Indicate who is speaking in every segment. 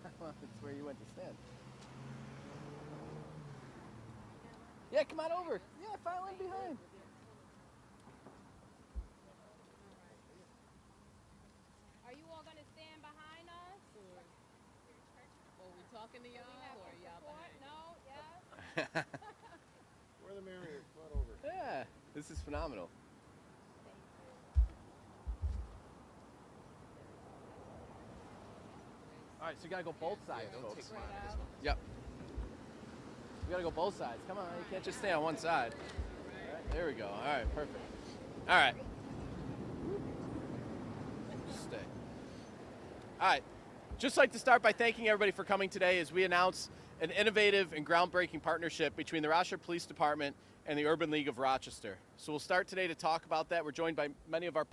Speaker 1: That's where you went to stand. Yeah, come on over. Yeah, file in behind.
Speaker 2: Are you all going to stand behind us?
Speaker 3: Are we talking to y'all or y'all behind?
Speaker 2: No, yes.
Speaker 4: Where the Marriott? Flood over.
Speaker 1: Yeah, this is phenomenal. All right, so you gotta go both sides, folks. Yep. You gotta go both sides. Come on, you can't just stay on one side. All right, there we go. All right, perfect. All right. Stay. All right. Just like to start by thanking everybody for coming today as we announce an innovative and groundbreaking partnership between the Rochester Police Department and the Urban League of Rochester. So we'll start today to talk about that. We're joined by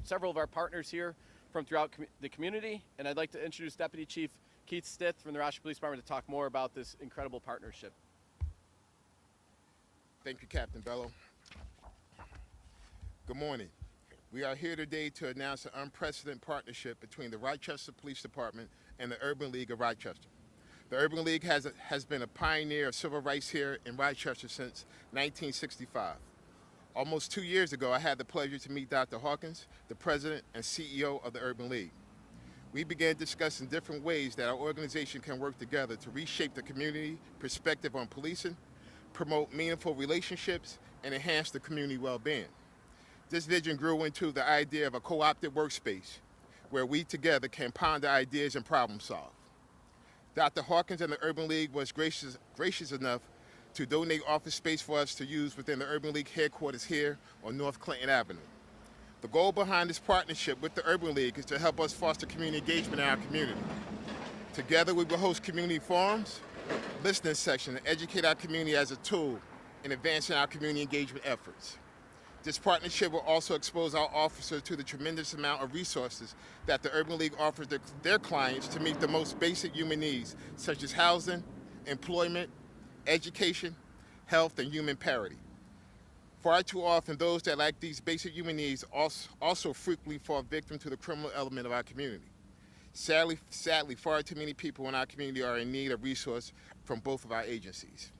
Speaker 1: several of our partners here from throughout the community, and I'd like to introduce Deputy Chief Keith Stith from the Rochester Police Department to talk more about this incredible partnership.
Speaker 4: Thank you, Captain Bello. Good morning. We are here today to announce an unprecedented partnership between the Rochester Police Department and the Urban League of Rochester. The Urban League has been a pioneer of civil rights here in Rochester since 1965. Almost 2 years ago, I had the pleasure to meet Dr. Hawkins, the president and CEO of the Urban League. We began discussing different ways that our organization can work together to reshape the community perspective on policing, promote meaningful relationships, and enhance the community well-being. This vision grew into the idea of a co-opted workspace where we together can ponder ideas and problem solve. Dr. Hawkins and the Urban League was gracious enough to donate office space for us to use within the Urban League headquarters here on North Clinton Avenue. The goal behind this partnership with the Urban League is to help us foster community engagement in our community. Together we will host community forums, listening sessions, and educate our community as a tool in advancing our community engagement efforts. This partnership will also expose our officers to the tremendous amount of resources that the Urban League offers their clients to meet the most basic human needs, such as housing, employment, education, health, and human parity. Far too often, those that lack these basic human needs also frequently fall victim to the criminal element of our community. Sadly, far too many people in our community are in need of resources from both of our agencies.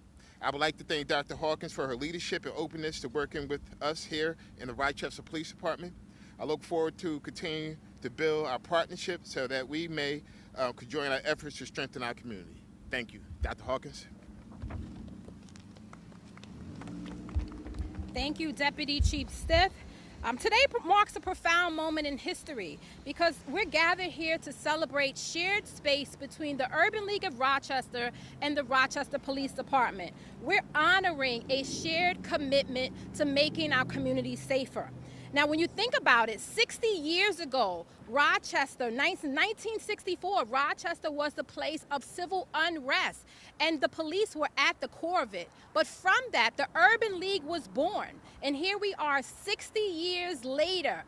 Speaker 4: I would like to thank Dr. Hawkins for her leadership and openness to working with us here in the Rochester Police Department. I look forward to continuing to build our partnership so that we may join our efforts to strengthen our community. Thank you. Dr. Hawkins.
Speaker 2: Thank you, Deputy Chief Stith. Today marks a profound moment in history because we're gathered here to celebrate shared space between the Urban League of Rochester and the Rochester Police Department. We're honoring a shared commitment to making our community safer. Now, when you think about it, 60 years ago, Rochester, 1964, Rochester was the place of civil unrest, and the police were at the core of it. But from that, the Urban League was born, and here we are 60 years later,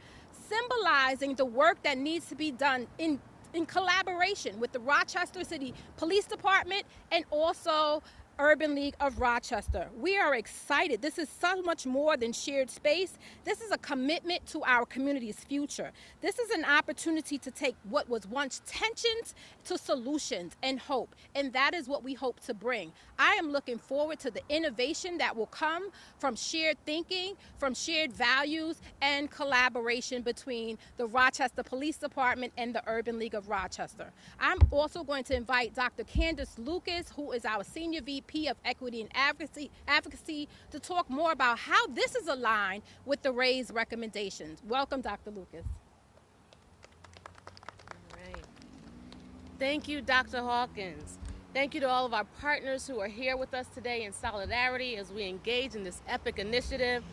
Speaker 2: symbolizing the work that needs to be done in collaboration with the Rochester City Police Department and also Urban League of Rochester. We are excited. This is so much more than shared space. This is a commitment to our community's future. This is an opportunity to take what was once tensions to solutions and hope, and that is what we hope to bring. I am looking forward to the innovation that will come from shared thinking, from shared values, and collaboration between the Rochester Police Department and the Urban League of Rochester. I'm also going to invite Dr. Candace Lucas, who is our Senior VP of Equity and Advocacy, to talk more about how this is aligned with the RAISE recommendations. Welcome, Dr. Lucas.
Speaker 3: All right. Thank you, Dr. Hawkins. Thank you to all of our partners who are here with us today in solidarity as we engage in this epic initiative.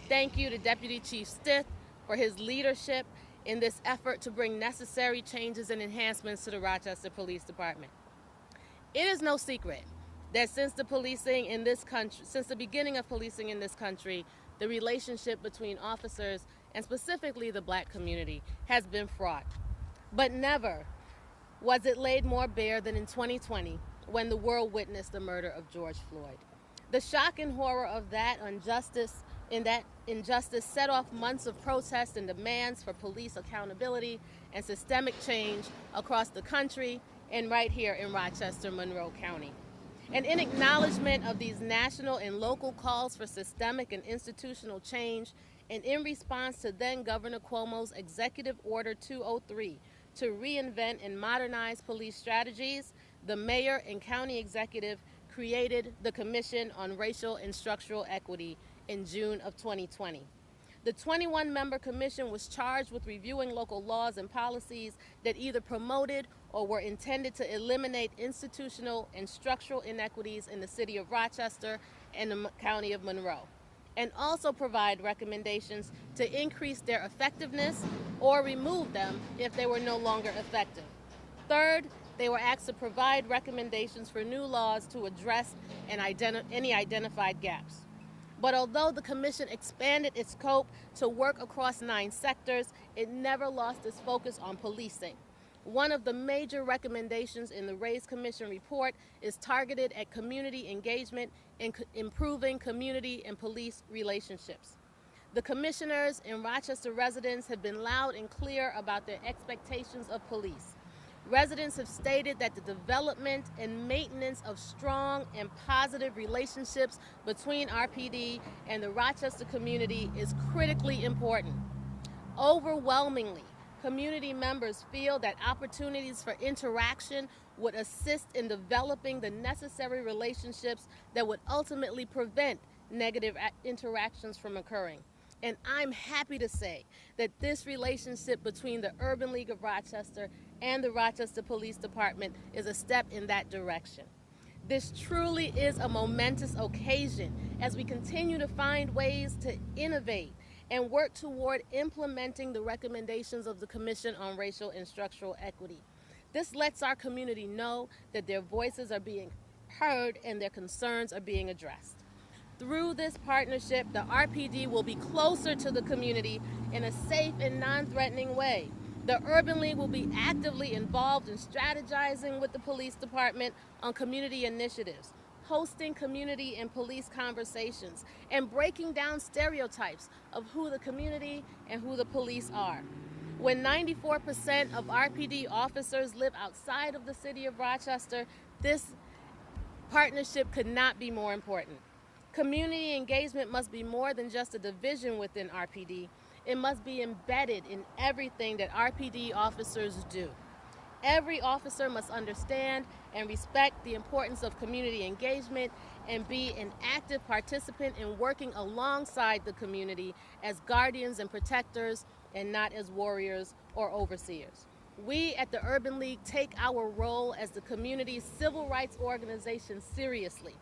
Speaker 3: Thank you to Deputy Chief Stith for his leadership in this effort to bring necessary changes and enhancements to the Rochester Police Department. It is no secret that since the beginning of policing in this country, the relationship between officers and specifically the Black community has been fraught. But never was it laid more bare than in 2020 when the world witnessed the murder of George Floyd. The shock and horror of that injustice set off months of protests and demands for police accountability and systemic change across the country and right here in Rochester, Monroe County. And in acknowledgement of these national and local calls for systemic and institutional change, and in response to then Governor Cuomo's Executive Order 203 to reinvent and modernize police strategies, the mayor and county executive created the Commission on Racial and Structural Equity in June of 2020. The 21-member commission was charged with reviewing local laws and policies that either promoted or were intended to eliminate institutional and structural inequities in the city of Rochester and the county of Monroe, and also provide recommendations to increase their effectiveness or remove them if they were no longer effective. Third, they were asked to provide recommendations for new laws to address any identified gaps. But although the commission expanded its scope to work across 9 sectors, it never lost its focus on policing. One of the major recommendations in the Race Commission report is targeted at community engagement and improving community and police relationships. The commissioners and Rochester residents have been loud and clear about their expectations of police. Residents have stated that the development and maintenance of strong and positive relationships between RPD and the Rochester community is critically important. Overwhelmingly, community members feel that opportunities for interaction would assist in developing the necessary relationships that would ultimately prevent negative interactions from occurring. And I'm happy to say that this relationship between the Urban League of Rochester and the Rochester Police Department is a step in that direction. This truly is a momentous occasion as we continue to find ways to innovate and work toward implementing the recommendations of the Commission on Racial and Structural Equity. This lets our community know that their voices are being heard and their concerns are being addressed. Through this partnership, the RPD will be closer to the community in a safe and non-threatening way. The Urban League will be actively involved in strategizing with the police department on community initiatives, hosting community and police conversations, and breaking down stereotypes of who the community and who the police are. When 94% of RPD officers live outside of the city of Rochester, this partnership could not be more important. Community engagement must be more than just a division within RPD. It must be embedded in everything that RPD officers do. Every officer must understand and respect the importance of community engagement and be an active participant in working alongside the community as guardians and protectors and not as warriors or overseers. We at the Urban League take our role as the community's civil rights organization seriously.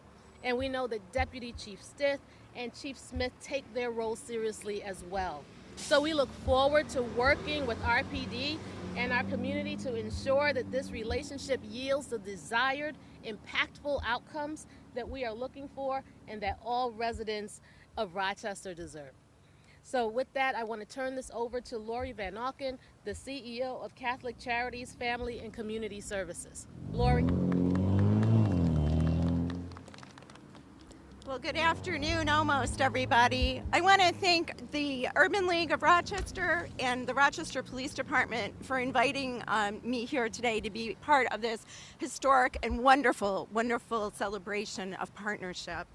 Speaker 3: And we know that Deputy Chief Stith and Chief Smith take their role seriously as well. So we look forward to working with RPD and our community to ensure that this relationship yields the desired, impactful outcomes that we are looking for and that all residents of Rochester deserve. So with that, I want to turn this over to Lori Van Auken, the CEO of Catholic Charities, Family and Community Services. Lori.
Speaker 5: Well, good afternoon, almost, everybody. I want to thank the Urban League of Rochester and the Rochester Police Department for inviting me here today to be part of this historic and wonderful, wonderful celebration of partnership.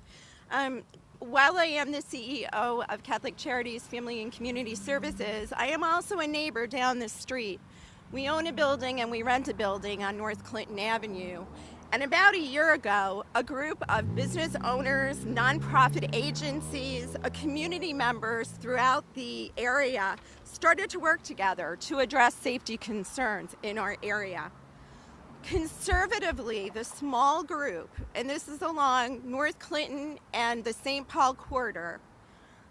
Speaker 5: While I am the CEO of Catholic Charities, Family and Community Services, I am also a neighbor down the street. We own a building and we rent a building on North Clinton Avenue. And about a year ago, a group of business owners, nonprofit agencies, community members throughout the area started to work together to address safety concerns in our area. Conservatively, the small group, and this is along North Clinton and the St. Paul corridor,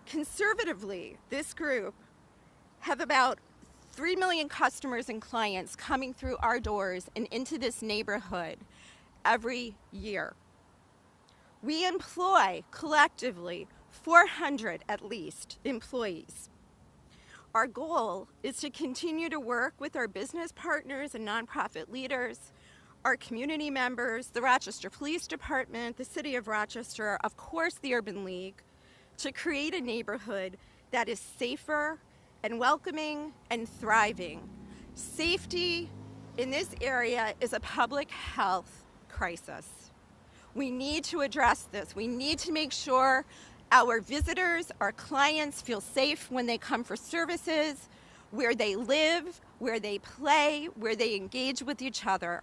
Speaker 5: conservatively, this group have about 3 million customers and clients coming through our doors and into this neighborhood every year. We employ collectively 400 at least employees. Our goal is to continue to work with our business partners and nonprofit leaders, our community members, the Rochester Police Department, the City of Rochester, of course the Urban League, to create a neighborhood that is safer and welcoming and thriving. Safety in this area is a public health crisis. We need to address this. We need to make sure our visitors, our clients feel safe when they come for services, where they live, where they play, where they engage with each other.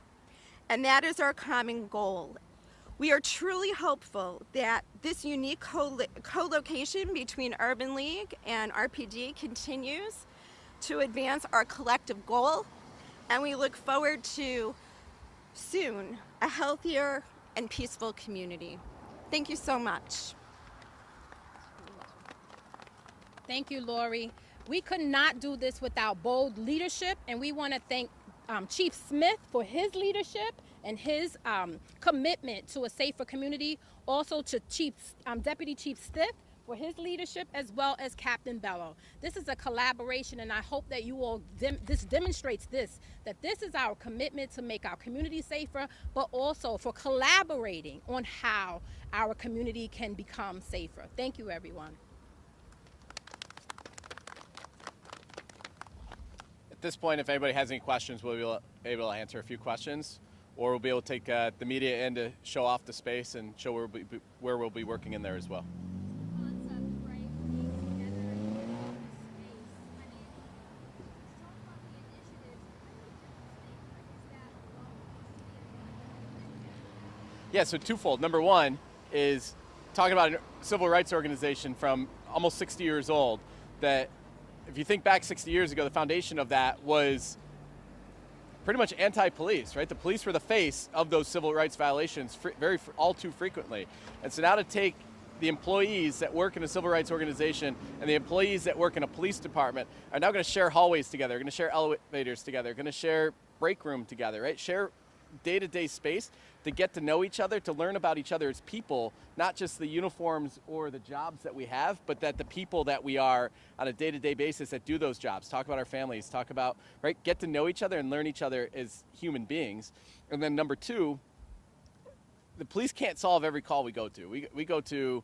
Speaker 5: And that is our common goal. We are truly hopeful that this unique co-location between Urban League and RPD continues to advance our collective goal, and we look forward to soon a healthier and peaceful community. Thank you so much.
Speaker 2: Thank you, Lori. We could not do this without bold leadership, and we want to thank Chief Smith for his leadership and his commitment to a safer community. Also to Deputy Chief Stiff for his leadership, as well as Captain Bello. This is a collaboration, and I hope that you all, this demonstrates that this is our commitment to make our community safer, but also for collaborating on how our community can become safer. Thank you, everyone.
Speaker 1: At this point, if anybody has any questions, we'll be able to answer a few questions, or we'll be able to take the media in to show off the space and show where we'll be working in there as well. Yeah, so twofold. Number one is talking about a civil rights organization from almost 60 years old that, if you think back 60 years ago, the foundation of that was pretty much anti-police, right? The police were the face of those civil rights violations all too frequently. And so now to take the employees that work in a civil rights organization and the employees that work in a police department are now going to share hallways together, going to share elevators together, going to share break room together, right? Share day-to-day space to get to know each other, to learn about each other as people, not just the uniforms or the jobs that we have, but that the people that we are on a day-to-day basis that do those jobs, talk about our families, talk about, right, get to know each other and learn each other as human beings. And then number two, the police can't solve every call we go to. We go to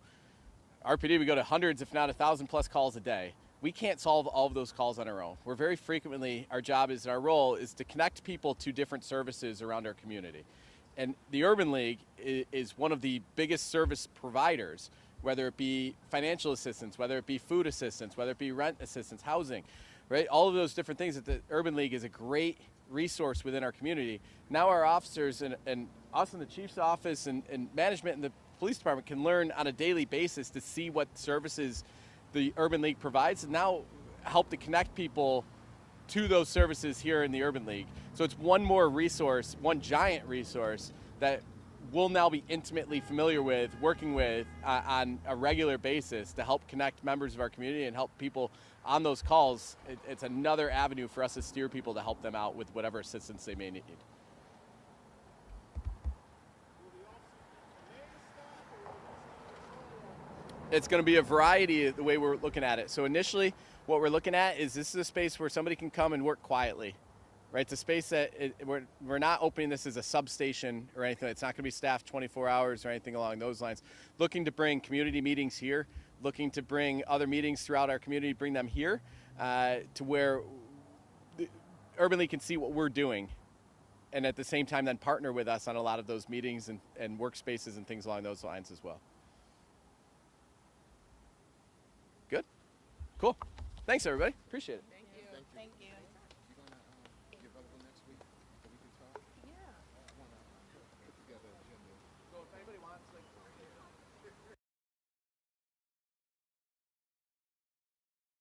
Speaker 1: RPD, we go to hundreds, if not 1,000 plus calls a day. We can't solve all of those calls on our own. We're very frequently, our job is, our role is to connect people to different services around our community. And the Urban League is one of the biggest service providers, whether it be financial assistance, whether it be food assistance, whether it be rent assistance, housing, right? All of those different things that the Urban League is a great resource within our community. Now our officers and us in the chief's office and management in the police department can learn on a daily basis to see what services the Urban League provides, and now help to connect people to those services here in the Urban League. So it's one more resource, one giant resource that we'll now be intimately familiar with, working with on a regular basis to help connect members of our community and help people on those calls. It's another avenue for us to steer people to help them out with whatever assistance they may need. It's going to be a variety of the way we're looking at it. So initially, what we're looking at is this is a space where somebody can come and work quietly, right? It's a space that we're not opening this as a substation or anything. It's not going to be staffed 24 hours or anything along those lines. Looking to bring community meetings here, looking to bring other meetings throughout our community, bring them here to where the Urban League can see what we're doing, and at the same time then partner with us on a lot of those meetings and workspaces and things along those lines as well. Good? Cool. Thanks, everybody. Appreciate it.